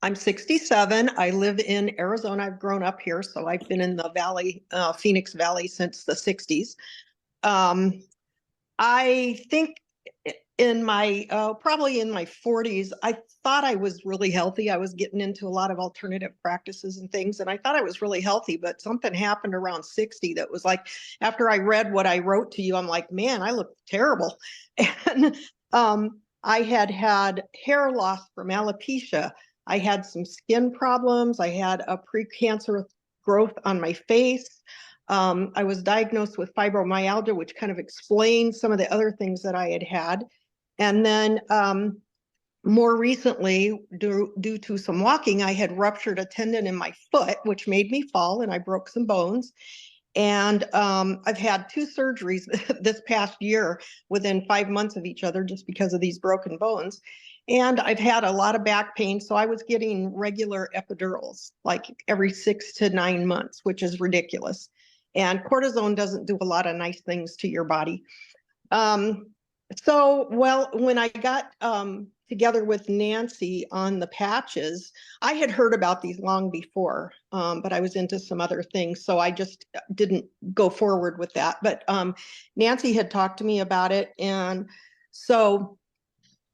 I'm 67. I live in Arizona. I've grown up here, so I've been in the Valley, Phoenix Valley since the 60s. Um, I think in my probably in my 40s, I thought I was really healthy. I was getting into a lot of alternative practices and things, and I thought I was really healthy, but something happened around 60 that was like, after I read what I wrote to you, I'm like, man, I look terrible. And I had hair loss from alopecia. I had some skin problems. I had a precancerous growth on my face. I was diagnosed with fibromyalgia, which kind of explains some of the other things that I had had. And then more recently, due to some walking, I had ruptured a tendon in my foot, which made me fall, and I broke some bones. And I've had two surgeries this past year within 5 months of each other just because of these broken bones. And I've had a lot of back pain. So I was getting regular epidurals like every 6 to 9 months, which is ridiculous. And cortisone doesn't do a lot of nice things to your body. Well, when I got together with Nancy on the patches, I had heard about these long before, but I was into some other things, so I just didn't go forward with that. But Nancy had talked to me about it, and so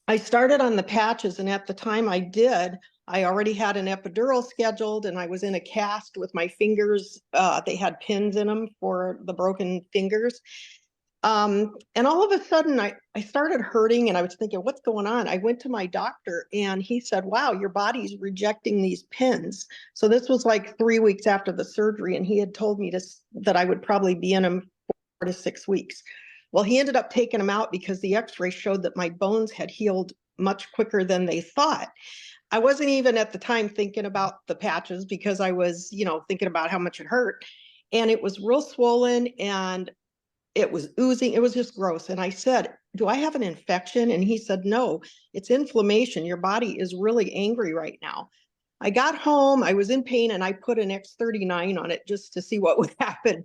I started on the patches, and at the time I did, I already had an epidural scheduled, and I was in a cast with my fingers. They had pins in them for the broken fingers. And all of a sudden I started hurting, and I was thinking, what's going on? I went to my doctor, and he said, wow, your body's rejecting these pins. So this was like 3 weeks after the surgery, and he had told me that I would probably be in them 4 to 6 weeks. Well, he ended up taking them out because the x-ray showed that my bones had healed much quicker than they thought. I wasn't even at the time thinking about the patches because I was, thinking about how much it hurt. And it was real swollen, and it was oozing. It was just gross. And I said, do I have an infection? And he said, no, it's inflammation. Your body is really angry right now. I got home, I was in pain, and I put an X39 on it just to see what would happen,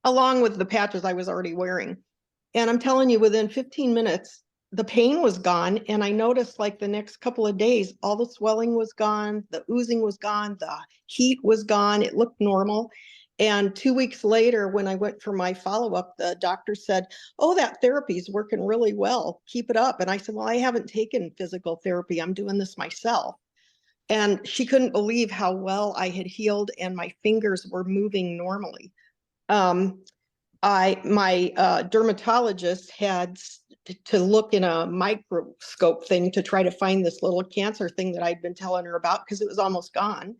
along with the patches I was already wearing. And I'm telling you, within 15 minutes, the pain was gone. And I noticed like the next couple of days, all the swelling was gone, the oozing was gone, the heat was gone. It looked normal. And 2 weeks later, when I went for my follow-up, the doctor said, oh, that therapy is working really well. Keep it up. And I said, well, I haven't taken physical therapy. I'm doing this myself. And she couldn't believe how well I had healed, and my fingers were moving normally. My dermatologist had to look in a microscope thing to try to find this little cancer thing that I'd been telling her about because it was almost gone.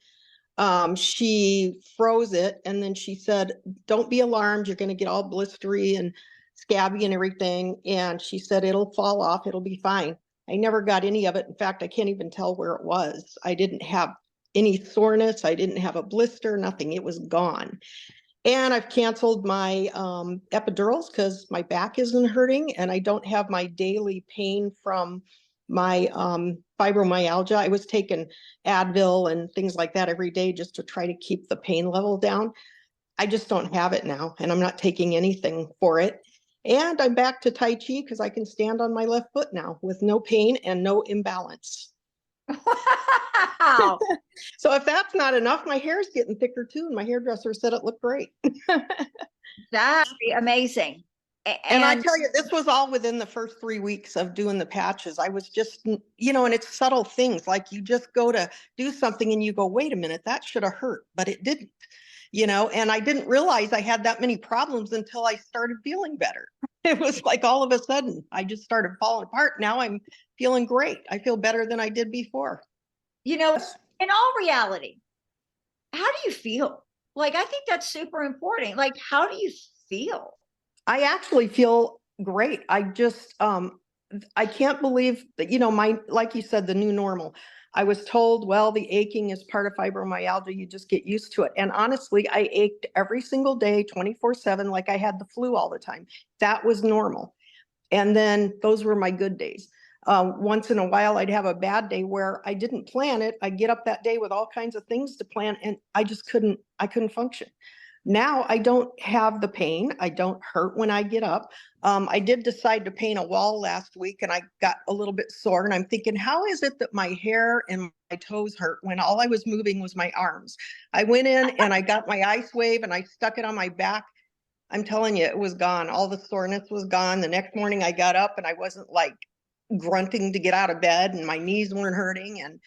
She froze it, and then she said, don't be alarmed. You're going to get all blistery and scabby and everything. And she said, it'll fall off. It'll be fine. I never got any of it. In fact, I can't even tell where it was. I didn't have any soreness. I didn't have a blister, nothing. It was gone. And I've canceled my epidurals because my back isn't hurting, and I don't have my daily pain from my fibromyalgia. I was taking Advil and things like that every day just to try to keep the pain level down. I just don't have it now, and I'm not taking anything for it. And I'm back to Tai Chi because I can stand on my left foot now with no pain and no imbalance. Wow. So if that's not enough, my hair's getting thicker too, and my hairdresser said it looked great. That's amazing. And I tell you, this was all within the first 3 weeks of doing the patches. I was just, and it's subtle things like you just go to do something and you go, wait a minute, that should have hurt, but it didn't, and I didn't realize I had that many problems until I started feeling better. It was like all of a sudden I just started falling apart. Now I'm feeling great. I feel better than I did before. In all reality, how do you feel? Like, I think that's super important. Like, how do you feel? I actually feel great. I just, I can't believe that, like you said, the new normal. I was told, well, the aching is part of fibromyalgia. You just get used to it. And honestly, I ached every single day, 24/7, like I had the flu all the time. That was normal. And then those were my good days. Once in a while, I'd have a bad day where I didn't plan it. I'd get up that day with all kinds of things to plan, and I couldn't function. Now I don't have the pain. I don't hurt when I get up. I did decide to paint a wall last week, and I got a little bit sore, and I'm thinking, how is it that my hair and toes hurt when all I was moving was my arms. I went in and I got my ice wave and I stuck it on my back. I'm telling you, it was gone. All the soreness was gone. The next morning I got up and I wasn't like grunting to get out of bed and my knees weren't hurting. And,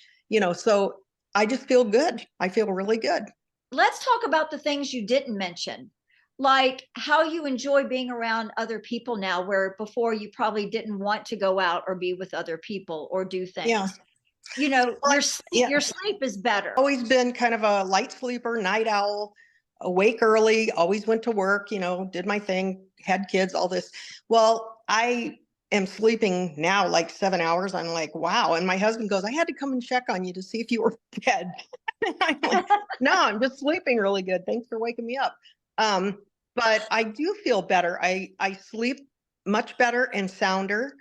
so I just feel good. I feel really good. Let's talk about the things you didn't mention, like how you enjoy being around other people now, where before you probably didn't want to go out or be with other people or do things. Yeah. Your sleep is better. Always been kind of a light sleeper, night owl, awake early, always went to work, did my thing, had kids, all this. Well, I am sleeping now like 7 hours. I'm like, wow. And my husband goes, I had to come and check on you to see if you were dead. I'm like, no, I'm just sleeping really good. Thanks for waking me up. But I do feel better. I sleep much better and sounder.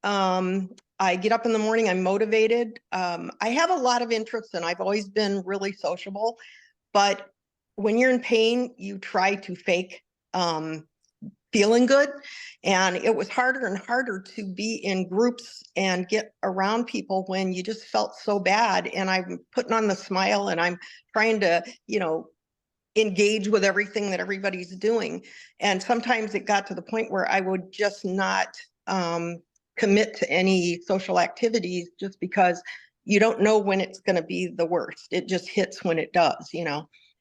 I get up in the morning, I'm motivated. I have a lot of interests and I've always been really sociable, but when you're in pain, you try to fake feeling good. And it was harder and harder to be in groups and get around people when you just felt so bad. And I'm putting on the smile and I'm trying to, engage with everything that everybody's doing. And sometimes it got to the point where I would just not commit to any social activities just because you don't know when it's going to be the worst. It just hits when it does,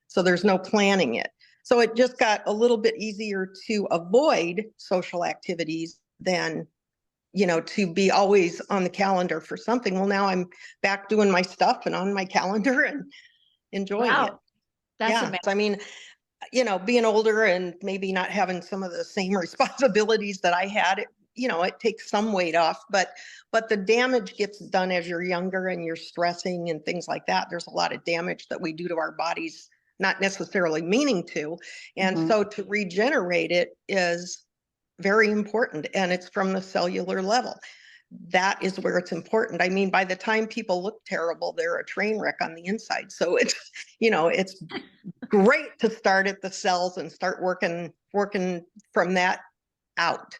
so there's no planning it. So it just got a little bit easier to avoid social activities than, to be always on the calendar for something. Well, now I'm back doing my stuff and on my calendar and enjoying it. That's amazing. I mean, being older and maybe not having some of the same responsibilities that I had, it takes some weight off, but the damage gets done as you're younger and you're stressing and things like that. There's a lot of damage that we do to our bodies, not necessarily meaning to. And so to regenerate it is very important. And it's from the cellular level. That is where it's important. I mean, by the time people look terrible, they're a train wreck on the inside. So it's, it's great to start at the cells and start working from that out.